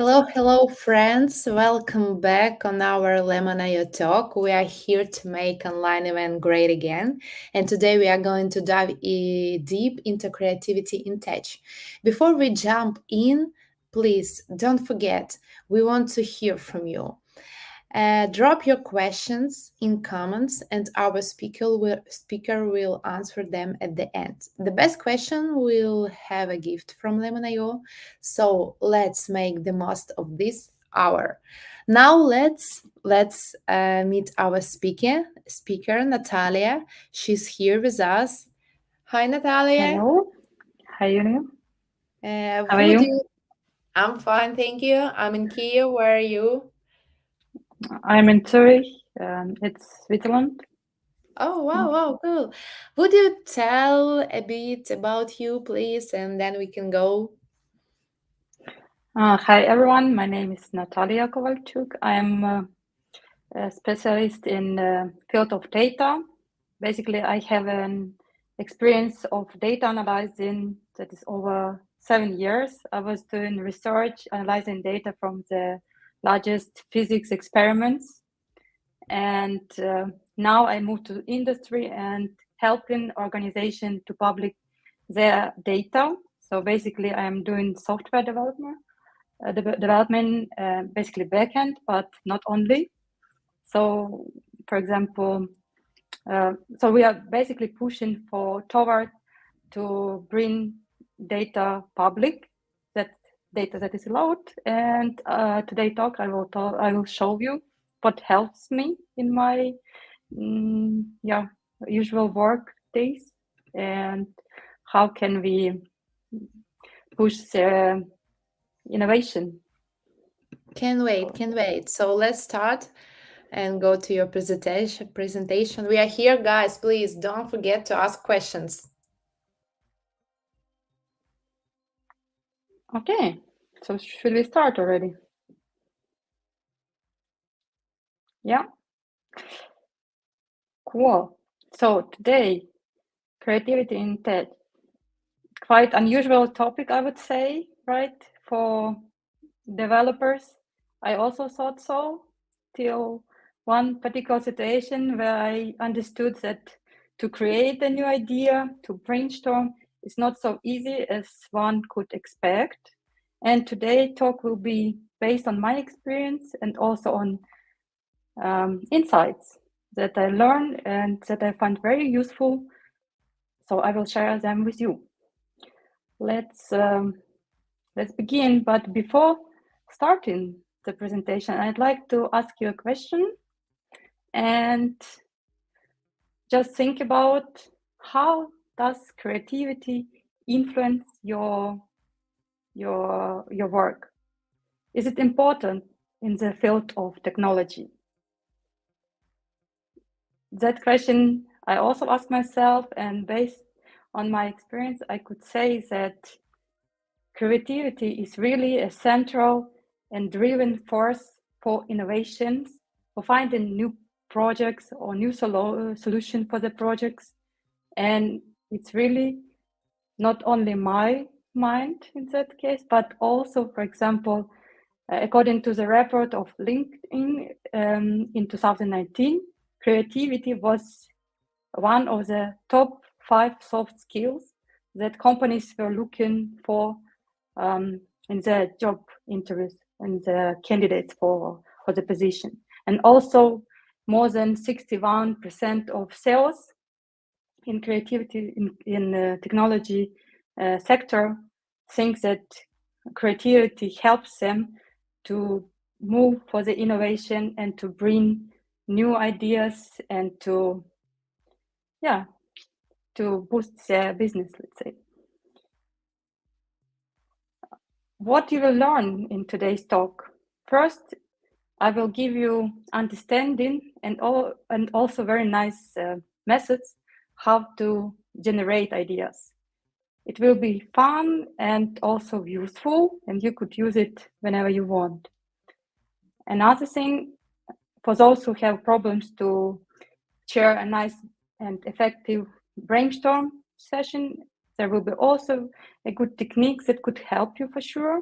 Hello, friends. Welcome back on our Lemon.io talk. We are here to make online event great again. And today we are going to dive deep into creativity in tech. Before we jump in, please don't forget, we want to hear from you. Drop your questions in comments, and our speaker will answer them at the end. The best question will have a gift from Lemon.io. So let's make the most of this hour. Now let's meet our speaker Natalia. She's here with us. Hi, Natalia. Hello. Hi, Yulia. How are Would you? you? I'm fine, thank you. I'm in Kiev. Where are you? I'm in Zurich. It's Switzerland. Oh, wow, cool. Would you tell a bit about you, please, and then we can go? Hi, everyone. My name is Natalia Kovalchuk. I'm a specialist in the field of data. Basically, I have an experience of data analyzing that is over 7 years. I was doing research analyzing data from the largest physics experiments. And now I moved to industry and helping organization to publish their data. So basically, I'm doing software development, basically backend, but not only. So, for example, so we are basically pushing toward to bring data public, that data that is allowed. And today I will show you what helps me in my usual work days, and how can we push the innovation. Can wait. So let's start and go to your presentation. We are here, guys. Please don't forget to ask questions. Okay, so should we start already? Yeah, cool. So today, creativity in tech, quite unusual topic, I would say, right? For developers, I also thought so, till one particular situation where I understood that to create a new idea, to brainstorm, is not so easy as one could expect. And today talk will be based on my experience and also on insights that I learned and that I find very useful. So I will share them with you. Let's let's begin. But before starting the presentation, I'd like to ask you a question and just think about how does creativity influence your work? Is it important in the field of technology? That question I also ask myself, and based on my experience, I could say that creativity is really a central and driven force for innovations, for finding new projects or new solution for the projects. And it's really not only my mind in that case, but also, for example, according to the report of LinkedIn in 2019, creativity was one of the top 5 soft skills that companies were looking for in their job interviews and the candidates for the position. And also more than 61% of sales in creativity in the technology sector think that creativity helps them to move for the innovation and to bring new ideas and to boost their business, let's say. What you will learn in today's talk. First, I will give you understanding and also very nice methods how to generate ideas. It will be fun and also useful, and you could use it whenever you want. Another thing, for those who have problems to share a nice and effective brainstorm session, there will be also a good technique that could help you for sure.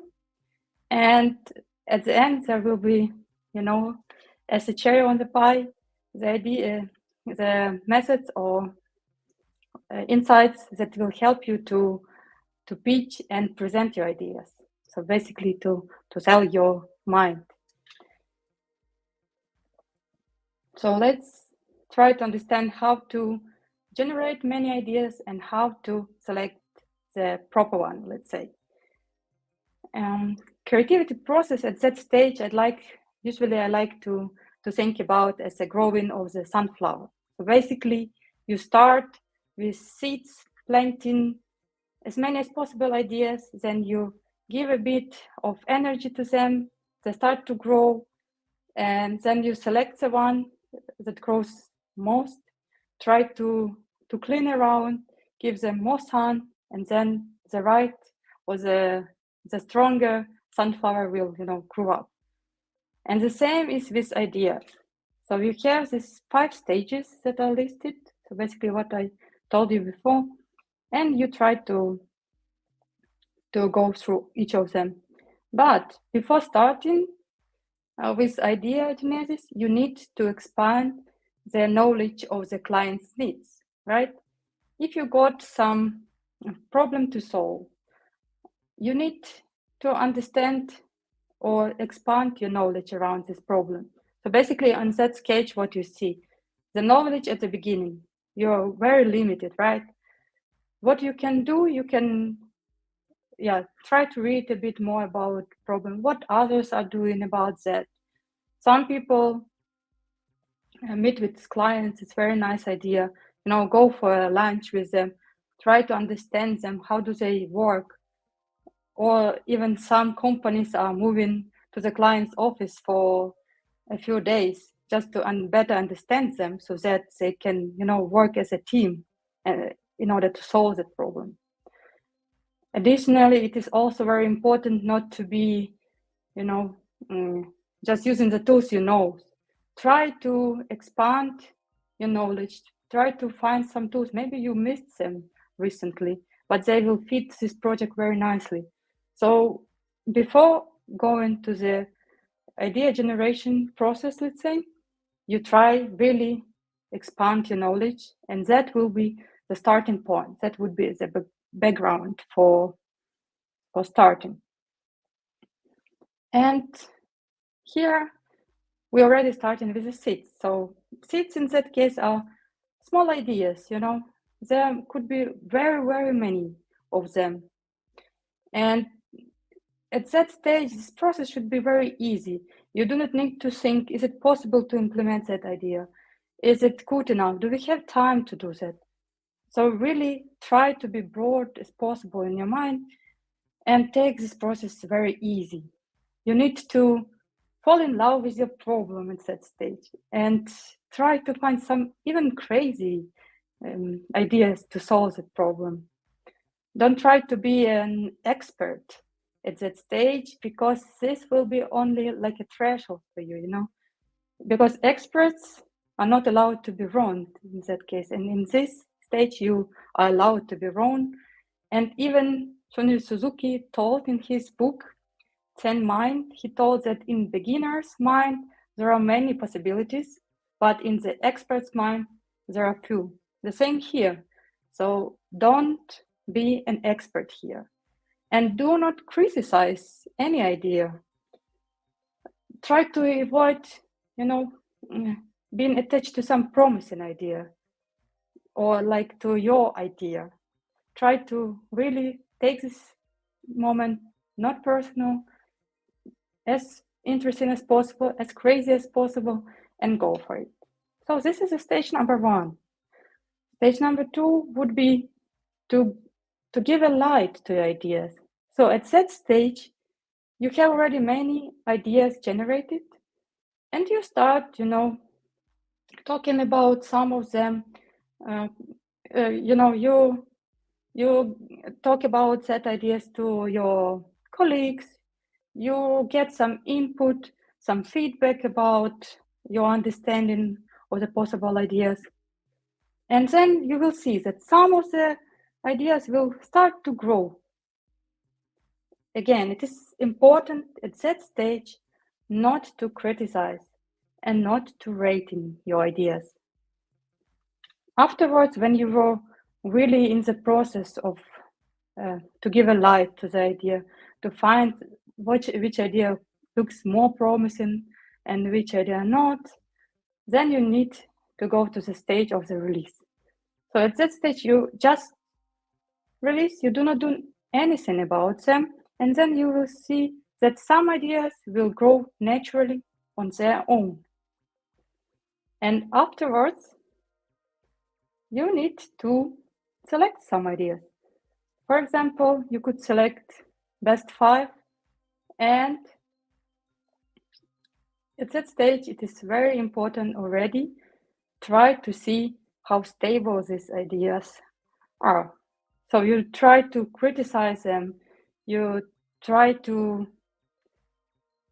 And at the end, there will be, as a cherry on the pie, the idea, the methods or insights that will help you to pitch and present your ideas. So basically to sell your mind. So let's try to understand how to generate many ideas and how to select the proper one, let's say. Creativity process at that stage, usually I like to think about as a growing of the sunflower. So basically you start with seeds, planting as many as possible ideas, then you give a bit of energy to them, they start to grow, and then you select the one that grows most, try to clean around, give them more sun, and then the right or the stronger sunflower will grow up. And the same is with ideas. So you have these 5 stages that are listed, so basically what I told you before, and you try to go through each of them. But before starting with idea genesis, you need to expand the knowledge of the client's needs, right? If you got some problem to solve, you need to understand or expand your knowledge around this problem. So basically on that sketch, what you see, the knowledge at the beginning, you're very limited, right? What you can do, you can try to read a bit more about problem, what others are doing about that. Some people meet with clients, it's very nice idea, go for a lunch with them, try to understand them, how do they work, or even some companies are moving to the client's office for a few days just to better understand them so that they can work as a team in order to solve that problem. Additionally, it is also very important not to be just using the tools try to expand your knowledge, try to find some tools, maybe you missed them recently, but they will fit this project very nicely. So before going to the idea generation process, let's say, you try really expand your knowledge, and that will be the starting point. That would be the background for starting. And here we're already starting with the seeds. So seeds in that case are small ideas, there could be very, very many of them. And at that stage, this process should be very easy. You do not need to think, is it possible to implement that idea? Is it good enough? Do we have time to do that? So really try to be broad as possible in your mind and take this process very easy. You need to fall in love with your problem at that stage and try to find some even crazy ideas to solve the problem. Don't try to be an expert at that stage, because this will be only like a threshold for you, because experts are not allowed to be wrong in that case. And in this stage, you are allowed to be wrong. And even Shunryu Suzuki told in his book, Zen Mind, he told that in beginner's mind, there are many possibilities, but in the expert's mind, there are few. The same here. So don't be an expert here. And do not criticize any idea. Try to avoid, being attached to some promising idea or like to your idea. Try to really take this moment not personal, as interesting as possible, as crazy as possible, and go for it. So this is stage number 1. Stage number 2 would be to give a light to your ideas. So at that stage, you have already many ideas generated, and you start, talking about some of them. You talk about that ideas to your colleagues. You get some input, some feedback about your understanding of the possible ideas. And then you will see that some of the ideas will start to grow. again, it is important at that stage not to criticize and not to rate in your ideas. Afterwards, when you were really in the process of to give a light to the idea, to find which idea looks more promising and which idea not, then you need to go to the stage of the release. So at that stage, you just release, you do not do anything about them, and then you will see that some ideas will grow naturally on their own. And afterwards, you need to select some ideas. For example, you could select best 5, and at that stage, it is very important already try to see how stable these ideas are. So you try to criticize them, you try to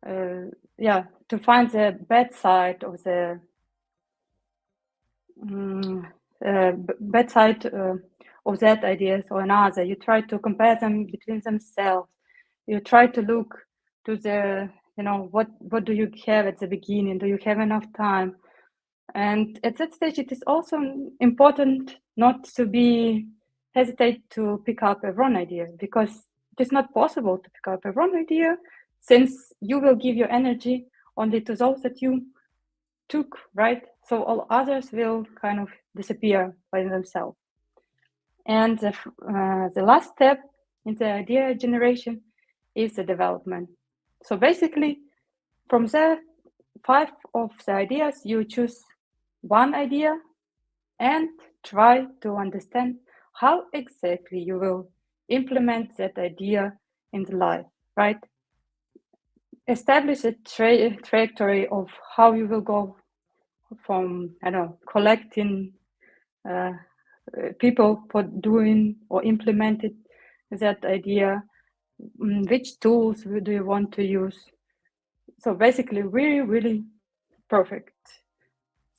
to find the bad side of the bad side of that ideas or another. You try to compare them between themselves. You try to look to the, what do you have at the beginning? Do you have enough time? And at that stage, it is also important not to be hesitate to pick up a wrong idea, because it is not possible to pick up a wrong idea, since you will give your energy only to those that you took, right? So all others will kind of disappear by themselves. And the last step in the idea generation is the development. So basically, from the 5 of the ideas, you choose one idea and try to understand how exactly you will implement that idea in the life, right? Establish a trajectory of how you will go from, collecting people for doing or implemented that idea, which tools do you want to use. So basically, really, really perfect.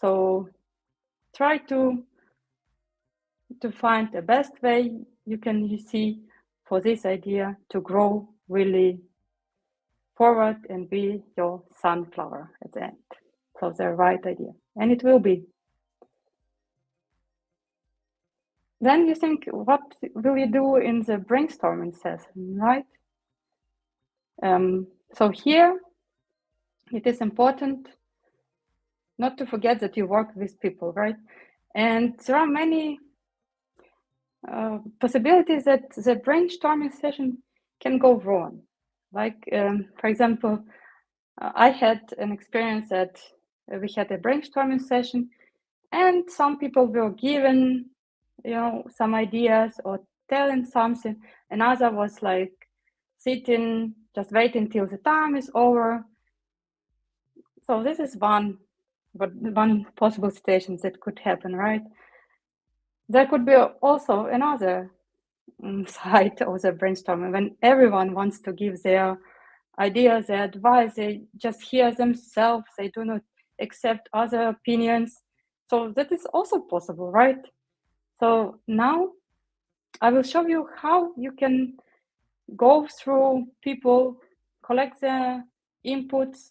So try to find the best way you can see for this idea to grow really forward and be your sunflower at the end. So the right idea, and it will be. Then you think, what will you do in the brainstorming session, right? So here, it is important not to forget that you work with people, right? And there are many possibilities that the brainstorming session can go wrong. Like, for example, I had an experience that we had a brainstorming session, and some people were given, some ideas or telling something. Another was like sitting, just waiting till the time is over. So this is one possible situation that could happen, right? There could be also another side of the brainstorming, when everyone wants to give their ideas, their advice, they just hear themselves, they do not accept other opinions. So that is also possible, right? So now I will show you how you can go through people, collect their inputs,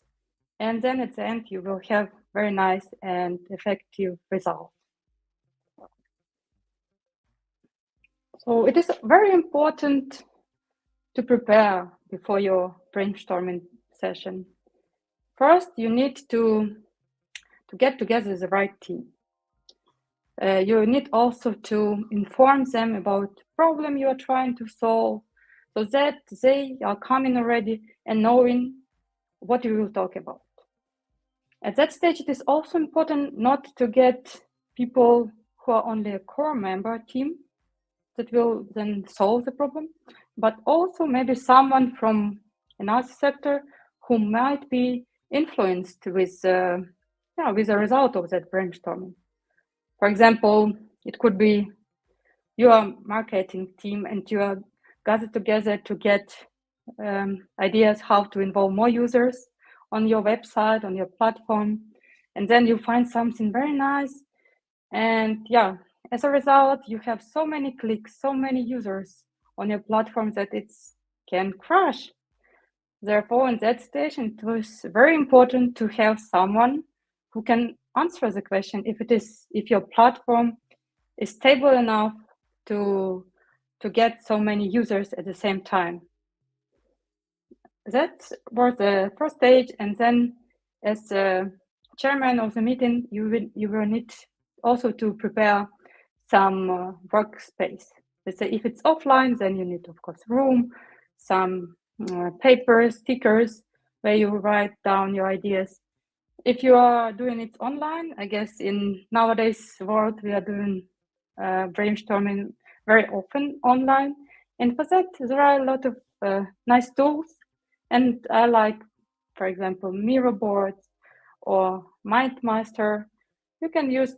and then at the end you will have very nice and effective results. So it is very important to prepare before your brainstorming session. First, you need to get together the right team. You need also to inform them about the problem you are trying to solve, so that they are coming already and knowing what you will talk about. At that stage, it is also important not to get people who are only a core member team that will then solve the problem, but also maybe someone from another sector who might be influenced with the result of that brainstorming. For example, it could be your marketing team and you are gathered together to get ideas how to involve more users on your website, on your platform, and then you find something very nice. And as a result, you have so many clicks, so many users on your platform that it's can crash. Therefore, in that situation, it was very important to have someone who can answer the question if your platform is stable enough to get so many users at the same time. That was the first stage, and then as the chairman of the meeting, you will need also to prepare some workspace. Let's say if it's offline, then you need, of course, room, some papers, stickers, where you write down your ideas. If you are doing it online, I guess in nowadays world, we are doing brainstorming very often online. And for that, there are a lot of nice tools. And I like, for example, Miro boards or MindMaster. You can use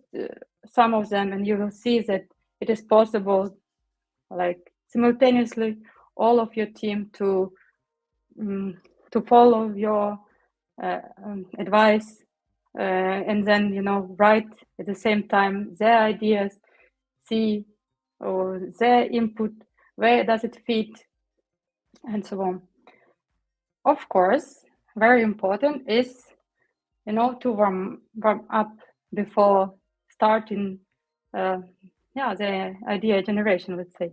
some of them and you will see that it is possible, like simultaneously, all of your team to follow your advice and then write at the same time their ideas, see or their input, where does it fit, and so on. Of course, very important is to warm up before starting the idea generation, let's say,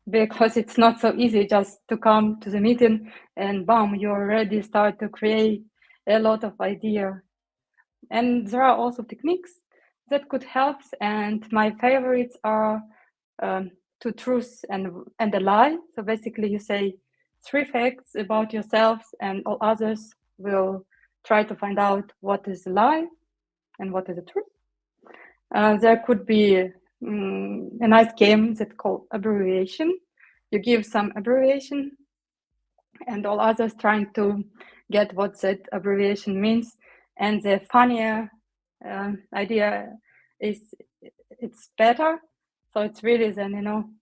because it's not so easy just to come to the meeting and boom, you already start to create a lot of idea. And there are also techniques that could help, and my favorites are two truths and a lie. So basically you say 3 facts about yourself and all others will try to find out what is a lie and what is the truth. There could be a nice game that's called abbreviation. You give some abbreviation and all others trying to get what that abbreviation means. And the funnier idea is it's better. So it's really then,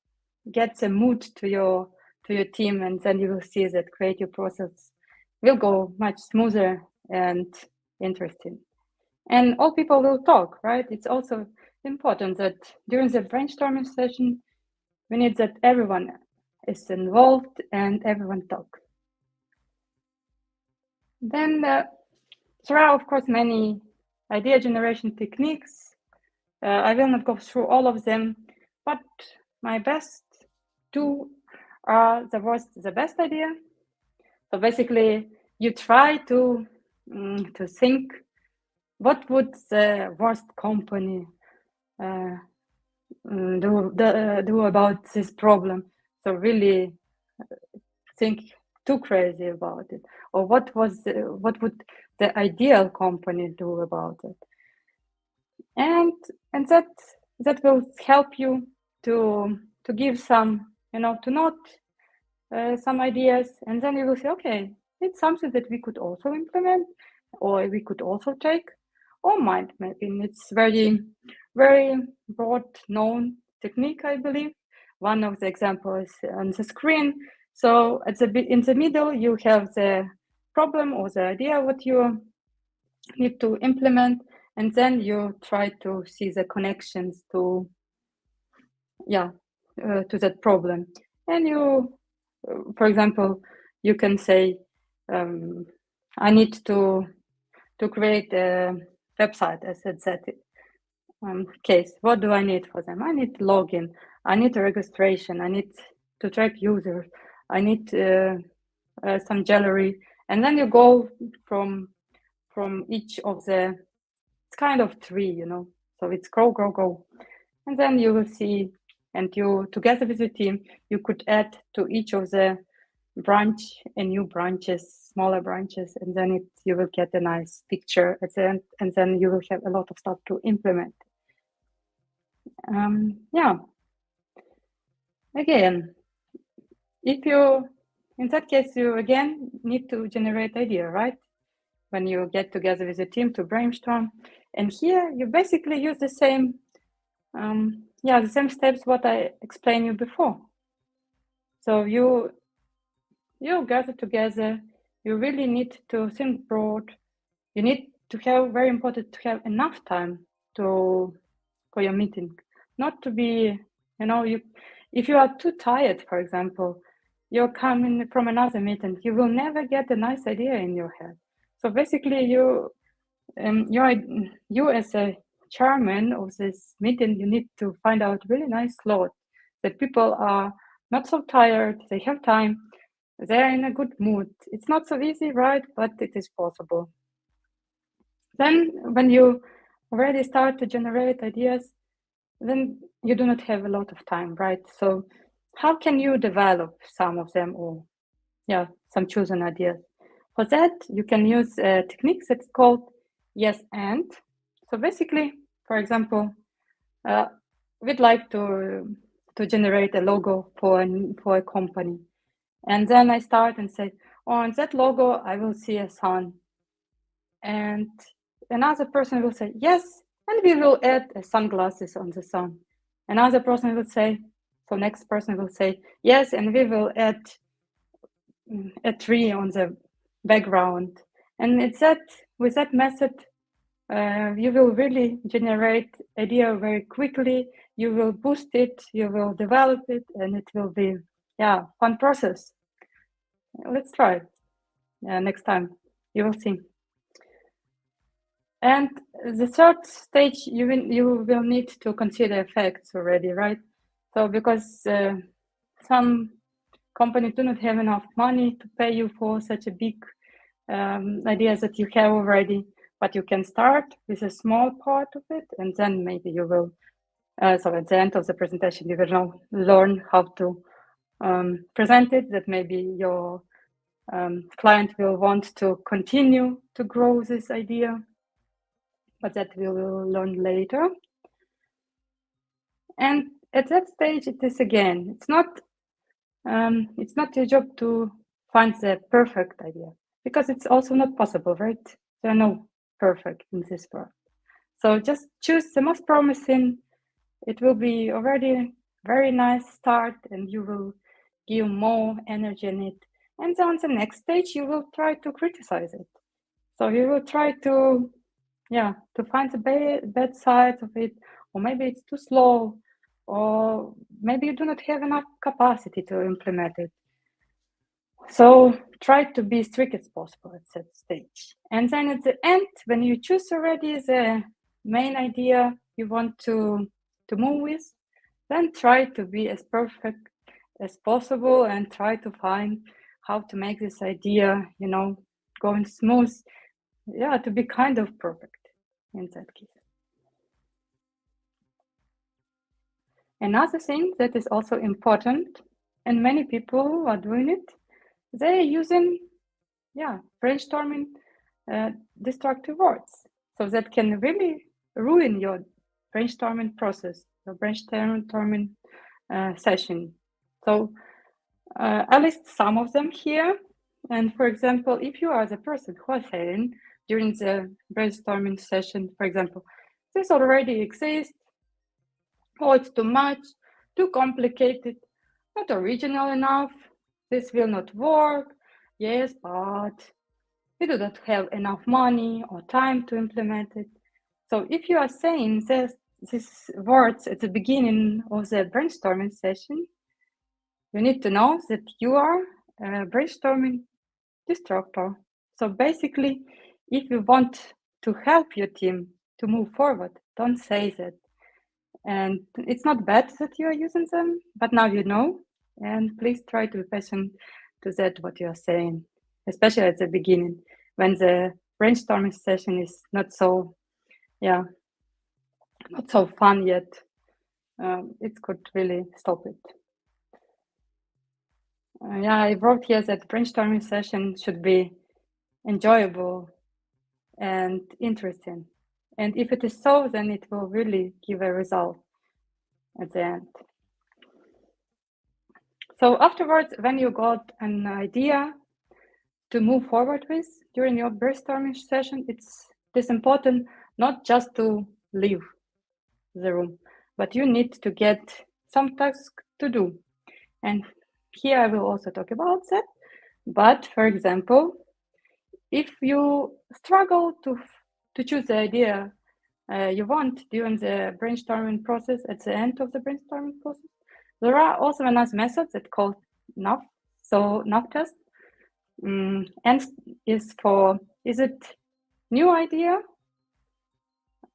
gets a mood to your team, and then you will see that creative process will go much smoother and interesting. And all people will talk, right? It's also important that during the brainstorming session, we need that everyone is involved and everyone talks. Then there are, of course, many idea generation techniques. I will not go through all of them, but my best two are the best idea. So basically, you try to think what would the worst company do about this problem. So really think too crazy about it, or what would the ideal company do about it, and that will help you to give some to note some ideas, and then you will say, okay, it's something that we could also implement, or we could also take, or mind mapping. It's very broad known technique, I believe. One of the examples on the screen. So in the middle, you have the problem or the idea what you need to implement, and then you try to see the connections to that problem. And you, for example, you can say, I need to create a website as a set case. What do I need for them? I need login. I need a registration. I need to track users. I need some gallery. And then you go from each of the, it's kind of tree, so it's go. And then you will see, and you, together with the team, you could add to each of the branch and new branches, smaller branches, and then you will get a nice picture at the end, and then you will have a lot of stuff to implement. Again, if you, in that case, you again need to generate idea, right? When you get together with the team to brainstorm, and here you basically use the same, the same steps what I explained you before. So you gather together. You really need to think broad. You need to have, very important, to have enough time for your meeting. Not to be, if you are too tired, for example, you're coming from another meeting, you will never get a nice idea in your head. So basically, you as a chairman of this meeting, you need to find out really nice slot that people are not so tired, they have time, they're in a good mood. It's not so easy, right? But it is possible. Then when you already start to generate ideas, then you do not have a lot of time, right? So how can you develop some of them, or some chosen ideas? For that, you can use techniques that's called yes and. So basically, for example, we'd like to generate a logo for a company, and then I start and say, on that logo, I will see a sun, and another person will say yes, and we will add sunglasses on the sun. Another person will say, so next person will say yes, and we will add a tree on the background. And it's that with that method, you will really generate idea very quickly. You will boost it, you will develop it, and it will be fun process. Let's try next time. You will see. And the third stage, you will need to consider effects already, right? So because some companies do not have enough money to pay you for such a big ideas that you have already, but you can start with a small part of it, and then maybe you will, so at the end of the presentation, you will now learn how to present it, that maybe your client will want to continue to grow this idea, but that we will learn later. And at that stage, it is again, it's not your job to find the perfect idea, because it's also not possible, right? There are no perfect in this world. So just choose the most promising. It will be already very nice start, and you will give more energy in it. And then on the next stage, you will try to criticize it. So you will try to find the bad sides of it, or maybe it's too slow, or maybe you do not have enough capacity to implement it. So try to be strict as possible at that stage. And then at the end, when you choose already the main idea you want to move with, then try to be as perfect as possible and try to find how to make this idea, going smooth, to be kind of perfect in that case. Another thing that is also important, and many people are doing it, they're using brainstorming destructive words. So that can really ruin your brainstorming process, your brainstorming session. So I list some of them here. And for example, if you are the person who is saying during the brainstorming session, for example, this already exists, or it's too much, too complicated, not original enough, this will not work, yes, but we do not have enough money or time to implement it. So if you are saying these words at the beginning of the brainstorming session, you need to know that you are a brainstorming destructor. So basically, if you want to help your team to move forward, don't say that. And it's not bad that you are using them, but now you know, and please try to be patient to that what you are saying, especially at the beginning when the brainstorming session is not so fun yet. It could really stop it. I wrote here that brainstorming session should be enjoyable and interesting, and if it is so, then it will really give a result at the end. So afterwards, when you got an idea to move forward with during your brainstorming session, it's important not just to leave the room, but you need to get some task to do. And here I will also talk about that. But for example, if you struggle to choose the idea you want during the brainstorming process, at the end of the brainstorming process, there are also another method that's called enough So now test. And is it new idea?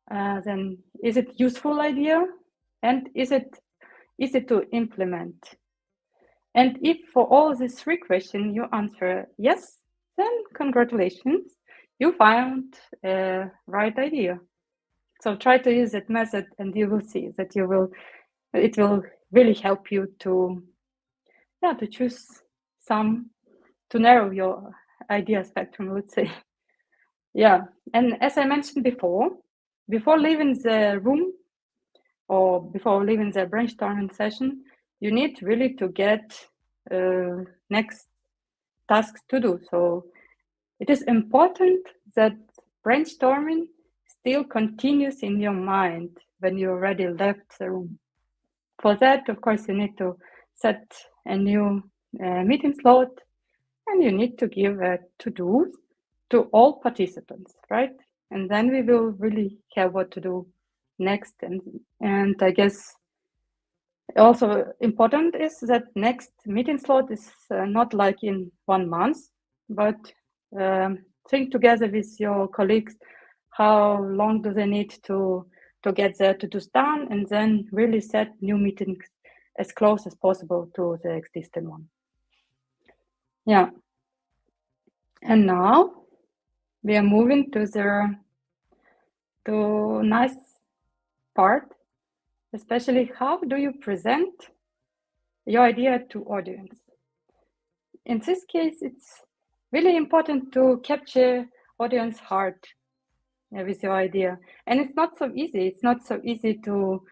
Then is it useful idea? And is it easy to implement? And if for all these three questions you answer yes, then congratulations, you found a right idea. So try to use that method and you will see that it will really help you to choose to narrow your idea spectrum, let's say. Yeah, and as I mentioned before leaving the room or before leaving the brainstorming session, you need really to get next tasks to do. So it is important that brainstorming still continues in your mind when you already left the room. For that, of course, you need to set a new meeting slot and you need to give a to-do to all participants, right? And then we will really have what to do next. And I guess also important is that next meeting slot is not like in 1 month, but think together with your colleagues how long do they need to get their to-dos done, and then really set new meetings as close as possible to the existing one. Yeah. And now we are moving to nice part, especially how do you present your idea to audience. In this case, it's really important to capture audience heart with your idea. And it's not so easy. It's not so easy to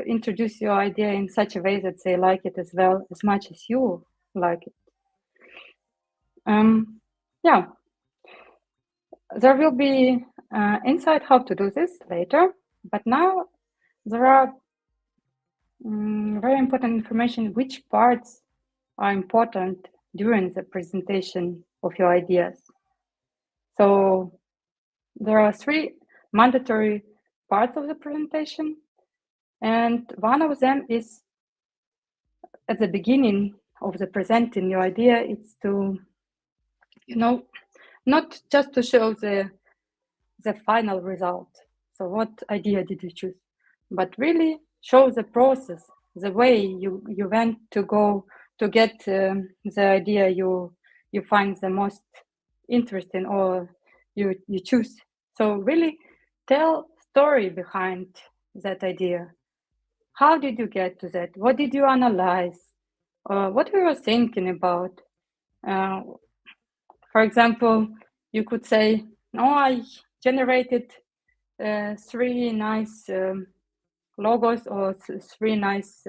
introduce your idea in such a way that they like it as well, as much as you like it. Yeah, there will be insight how to do this later, but now there are very important information which parts are important during the presentation of your ideas. So there are 3 mandatory parts of the presentation, and one of them is at the beginning of the presenting your idea. It's to, not just to show the final result. So what idea did you choose? But really show the process, the way you went to go to get the idea you find the most interesting or you choose. So really tell story behind that idea. How did you get to that? What did you analyze? What were you thinking about? For example, you could say, "No, I generated 3 nice logos or 3 nice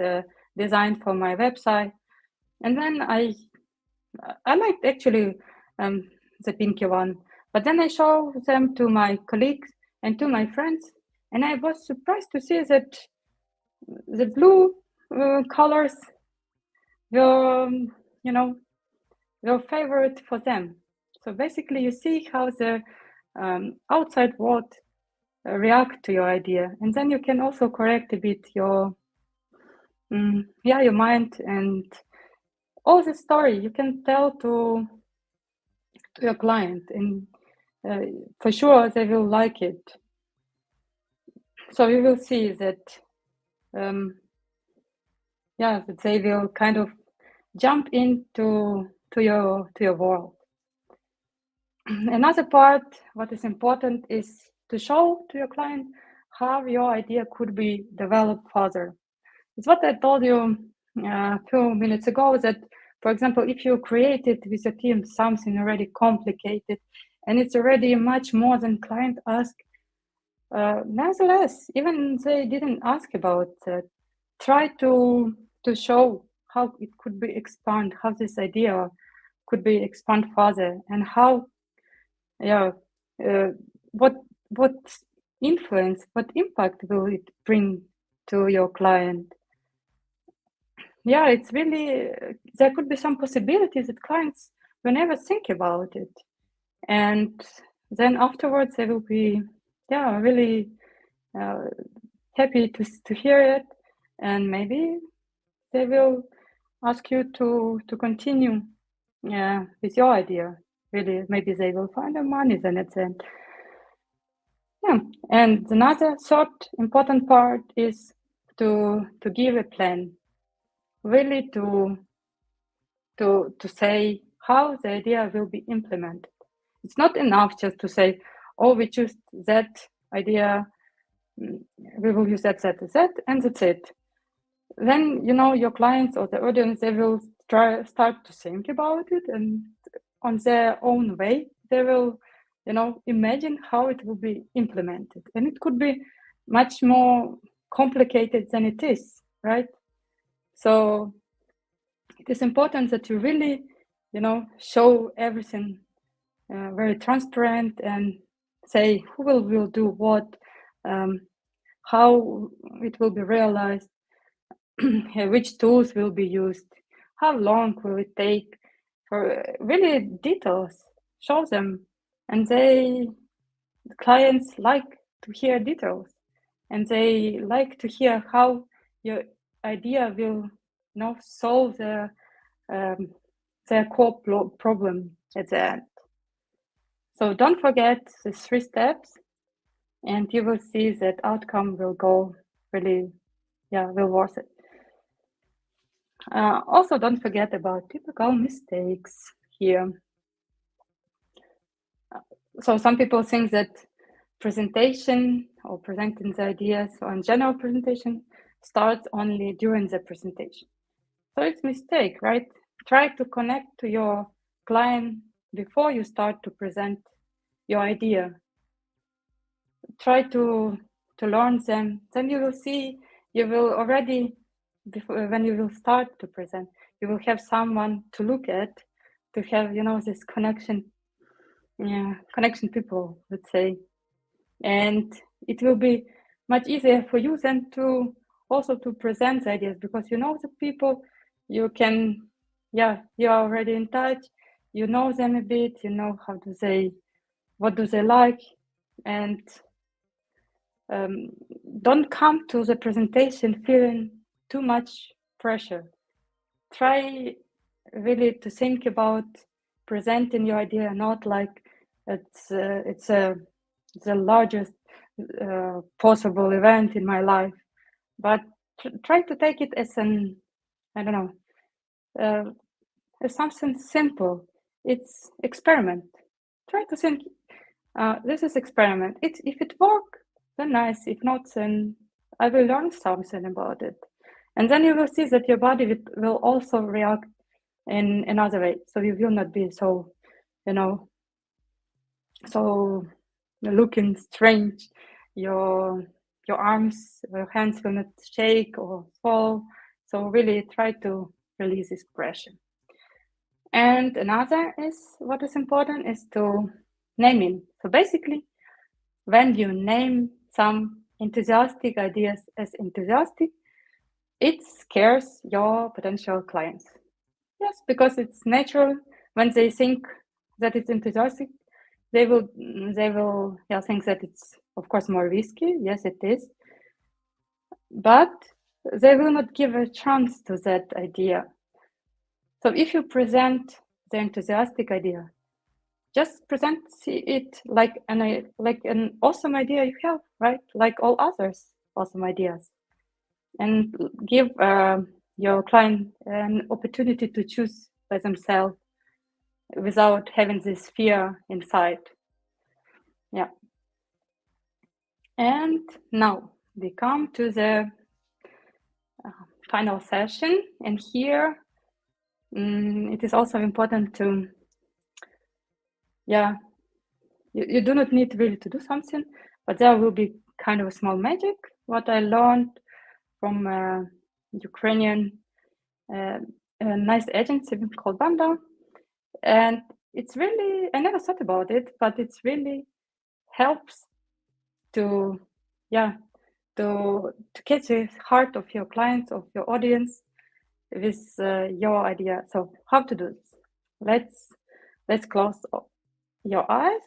design for my website, and then I liked actually the pinky one, but then I show them to my colleagues and to my friends, and I was surprised to see that the blue colors were, were favorite for them." So basically, you see how the outside world react to your idea, and then you can also correct a bit your mind, and all the story you can tell to your client, and for sure they will like it. So you will see that that they will kind of jump into your world. Another part, what is important, is to show to your client how your idea could be developed further. It's what I told you a few minutes ago, that, for example, if you created with your team something already complicated and it's already much more than client asked, nevertheless, even they didn't ask about that, try to show how it could be expand, how this idea could be expand further, and how what influence, what impact will it bring to your client. It's really, there could be some possibilities that clients will never think about it, and then afterwards they will be really happy to hear it, and maybe they will ask you to continue Yeah, with your idea. Really, maybe they will find the money then at the end. Yeah, and another third important part is to give a plan, really to say how the idea will be implemented. It's not enough just to say, oh, we choose that idea, we will use that, and that's it. Then your clients or the audience, they will start to think about it, and on their own way they will imagine how it will be implemented, and it could be much more complicated than it is, right? So it is important that you really show everything very transparent, and say who will do what, how it will be realized, which tools will be used, how long will it take, for really details. Show them, and the clients like to hear details, and they like to hear how your idea will solve um, their core problem at the end. So don't forget the 3 steps, and you will see that outcome will go really, will worth it. Also, don't forget about typical mistakes here. So some people think that presentation or presenting the ideas on general presentation starts only during the presentation. So it's a mistake, right? Try to connect to your client before you start to present your idea. Try to learn them. Then you will see, you will already, when you will start to present, you will have someone to look at, to have this connection, connection people, let's say. And it will be much easier for you then to also to present the ideas, because the people, you can, you are already in touch, you know them a bit, you know what do they like. And don't come to the presentation feeling too much pressure. Try really to think about presenting your idea not like it's the largest possible event in my life, but try to take it as an, I don't know, as something simple. It's experiment. Try to think, this is experiment. If it works, then nice. If not, then I will learn something about it. And then you will see that your body will also react in another way. So you will not be so, so looking strange. Your arms, your hands will not shake or fall. So really try to release this pressure. And another is, what is important is to naming. So basically, when you name some enthusiastic ideas as enthusiastic, it scares your potential clients. Yes, because it's natural. When they think that it's enthusiastic, they will think that it's, of course, more risky. Yes, it is, but they will not give a chance to that idea. So if you present the enthusiastic idea, just present it like an awesome idea you have, right? Like all others awesome ideas, and give your client an opportunity to choose by themselves without having this fear inside. Yeah. And now we come to the final session, and here it is also important to, you do not need really to do something, but there will be kind of a small magic, what I learned from Ukrainian a nice agency called Banda. And it's really, I never thought about it, but it's really helps to, to catch the heart of your clients, of your audience with your idea. So how to do this? Let's close your eyes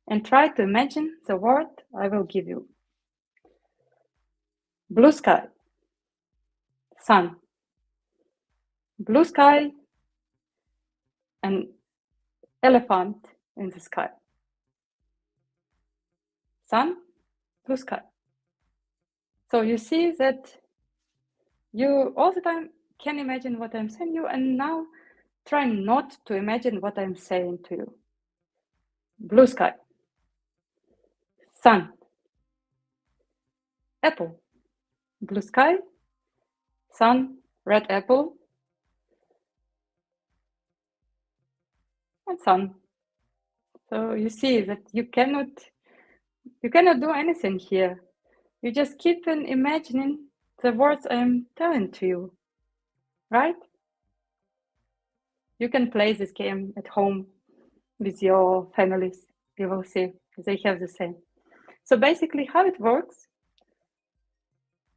and try to imagine the word I will give you. Blue sky, sun. Blue sky an elephant in the sky. Sun, blue sky. So you see that you all the time can imagine what I'm saying you, and now try not to imagine what I'm saying to you. Blue sky, sun, apple, blue sky, sun, red apple, and sun. So you see that you cannot do anything here. You just keep on imagining the words I'm telling to you, right? You can play this game at home with your families. You will see they have the same. So basically how it works,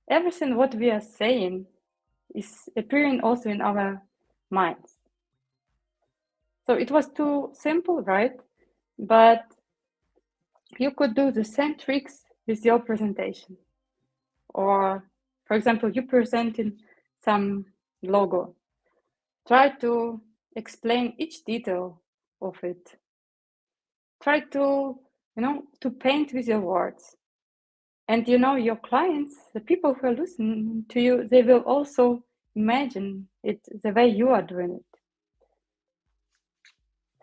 everything what we are saying is appearing also in our minds. So it was too simple, right? But you could do the same tricks with your presentation. Or, for example, you presenting some logo. Try to explain each detail of it. Try to, to paint with your words. And your clients, the people who are listening to you, they will also imagine it the way you are doing it.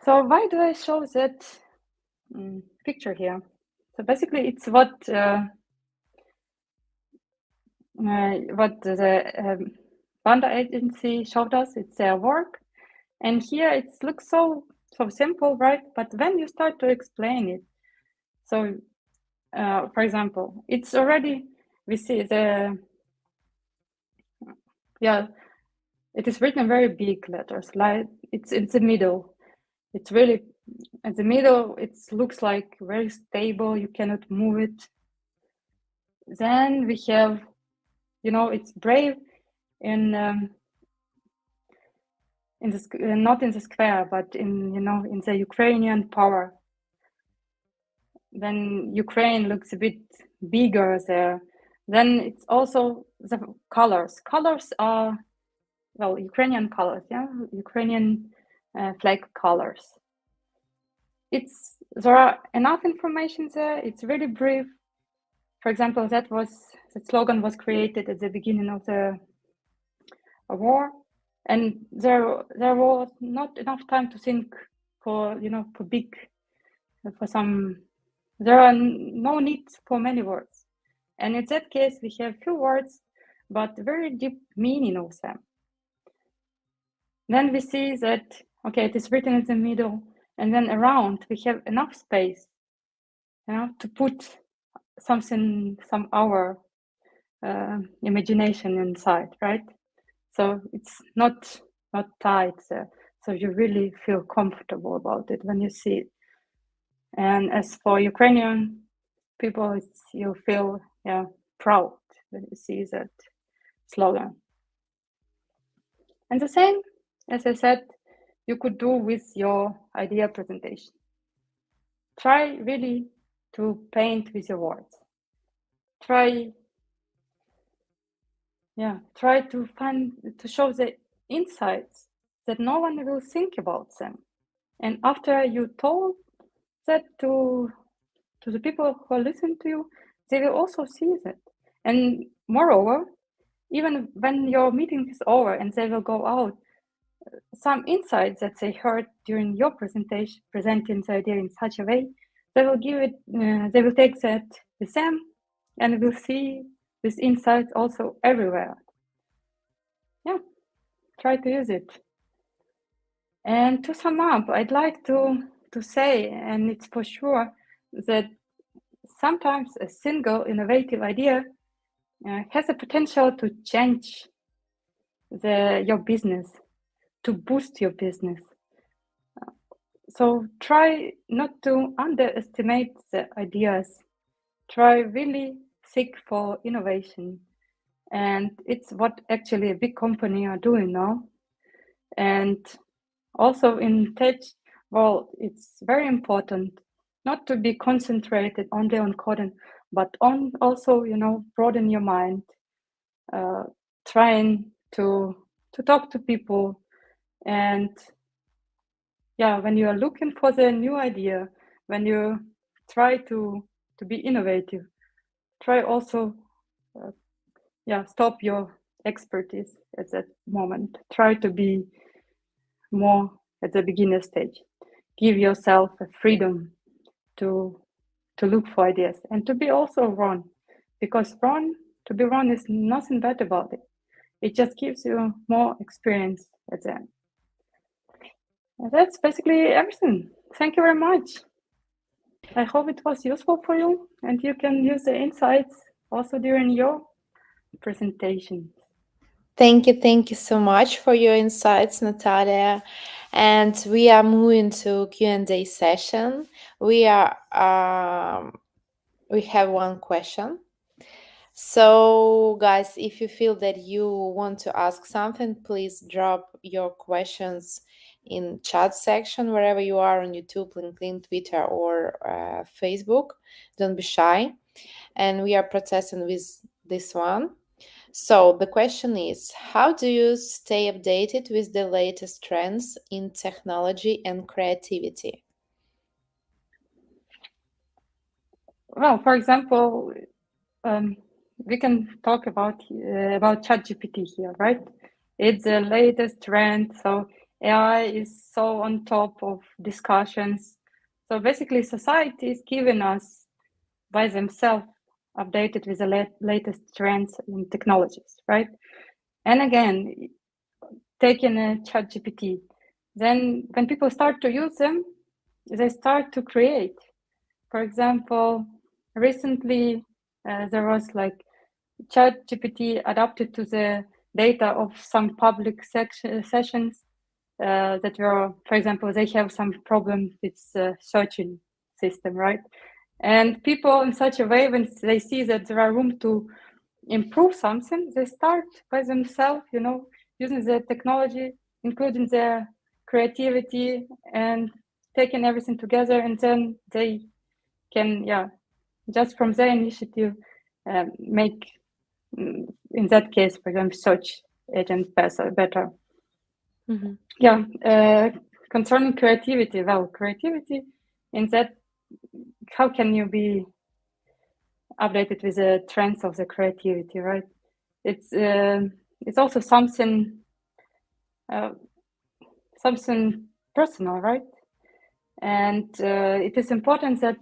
So why do I show that picture here? So basically, it's what the Banda agency showed us. It's their work, and here it looks so simple, right? But when you start to explain it, so for example, it's already we see it is written in very big letters, like it's in the middle. It's really at the middle. It looks like very stable. You cannot move it. Then we have, it's brave in the not in the square, but in in the Ukrainian power. Then Ukraine looks a bit bigger there. Then it's also the colors. Colors are Ukrainian colors, Ukrainian flag colors. There are enough information there. It's really brief. For example, that slogan was created at the beginning of the war, and there was not enough time to think for some. There are no need for many words, and in that case, we have few words, but very deep meaning of them. Then we see that it is written in the middle, and then around we have enough space, to put something, our imagination inside, right? So it's not tight there. So you really feel comfortable about it when you see it. And as for Ukrainian people, you feel proud when you see that slogan. And the same, as I said, you could do with your idea presentation. Try really to paint with your words. Try to show the insights that no one will think about them. And after you told that to the people who listen to you, they will also see that. And moreover, even when your meeting is over and they will go out, some insights that they heard during your presentation, presenting the idea in such a way, they will they will take that with them and will see these insights also everywhere. Yeah, try to use it. And to sum up, I'd like to say, and it's for sure, that sometimes a single innovative idea has the potential to change your business, to boost your business. So try not to underestimate the ideas. Try really seek for innovation. And it's what actually a big company are doing now. And also in tech world, it's very important not to be concentrated only on coding, but on also, broaden your mind, trying to talk to people and yeah, when you are looking for the new idea, when you try to be innovative, try also, uh, yeah, stop your expertise at that moment. Try to be more at the beginner stage. Give yourself a freedom to to look for ideas and to be also wrong, because to be wrong is nothing bad about it. It just gives you more experience at the end. And that's basically everything. Thank you very much. I hope it was useful for you and you can use the insights also during your presentation. Thank you so much for your insights, Natalia. And we are moving to Q&A session. We are we have one question. So, guys, if you feel that you want to ask something, please drop your questions in chat section wherever you are on YouTube, LinkedIn, Twitter, or Facebook. Don't be shy. And we are protesting with this one. So the question is, how do you stay updated with the latest trends in technology and creativity? Well, for example, um, we can talk about ChatGPT here, right? It's the latest trend, so AI is so on top of discussions. So basically, society is giving us by themselves updated with the latest trends in technologies, right? And again, taking a ChatGPT, then when people start to use them, they start to create. For example, recently there was like ChatGPT adapted to the data of some public sessions that were, for example, they have some problem with the searching system, right? And people in such a way, when they see that there are room to improve something, they start by themselves, using the technology, including their creativity and taking everything together, and then they can, yeah, just from their initiative, make, in that case, for example, search agent better. Mhm. Yeah, concerning creativity, well, creativity in that, how can you be updated with the trends of the creativity, right? It's uh, it's also uh, something personal, right? And it is important that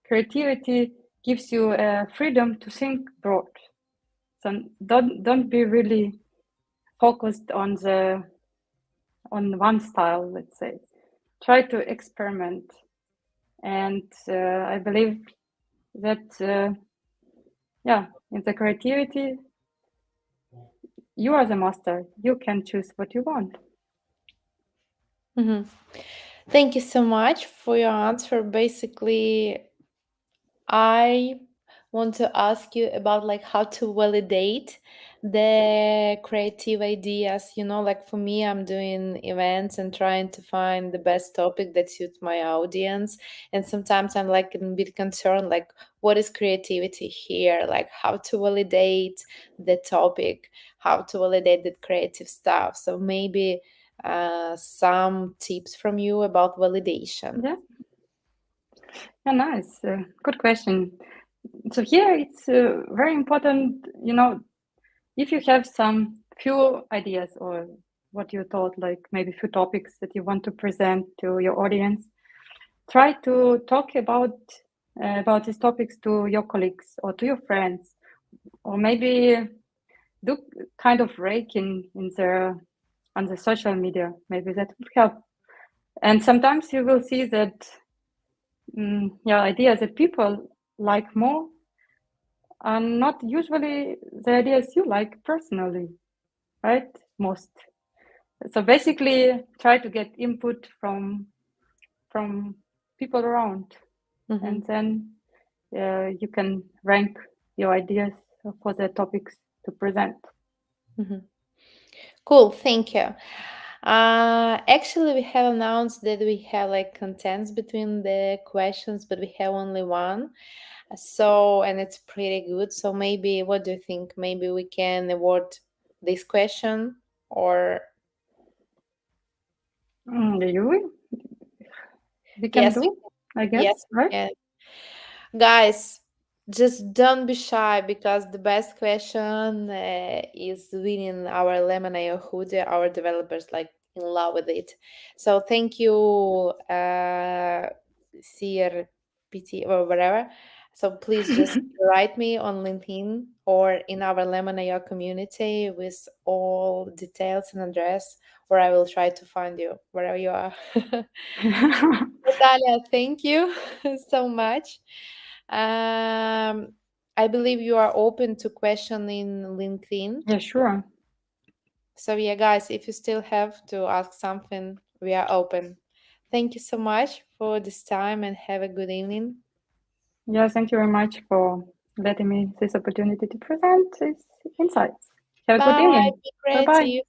creativity gives you freedom to think broad. So don't be really focused on one style, let's say. Try to experiment, and I believe that yeah, in the creativity, you are the master. You can choose what you want. Mhm. Thank you so much for your answer. Basically, I want to ask you about like how to validate the creative ideas. Like for me, I'm doing events and trying to find the best topic that suits my audience. And sometimes I'm like a bit concerned, like what is creativity here? Like how to validate the topic, how to validate the creative stuff. So maybe some tips from you about validation. Yeah, yeah, nice. Good question. So here it's very important, if you have some few ideas or what you thought, like maybe few topics that you want to present to your audience, try to talk about these topics to your colleagues or to your friends, or maybe do kind of rake in the on the social media. Maybe that would help. And sometimes you will see that yeah, ideas that people like more are not usually the ideas you like personally, right? Most. So basically, try to get input from people around, Mm-hmm. and then you can rank your ideas for the topics to present. Mm-hmm. Cool, thank you. Actually, we have announced that we have like contents between the questions, but we have only one. So, and it's pretty good. So maybe, what do you think? Maybe we can award this question, or You we can Yes, we do, I yes, guess, we right? can. Guys, just don't be shy because the best question is winning our Lemonade hoodie. Our developers like in love with it. So thank you, Sir PT or whatever. So please just write me on LinkedIn or in our Lemonade community with all details and address, or I will try to find you wherever you are. Natalia, thank you so much. I believe you are open to question in LinkedIn. Yeah, sure. So yeah, guys, if you still have to ask something, we are open. Thank you so much for this time and have a good evening. Yeah, thank you very much for letting me this opportunity to present these insights. Have a good Bye. evening. Be Bye bye. creative.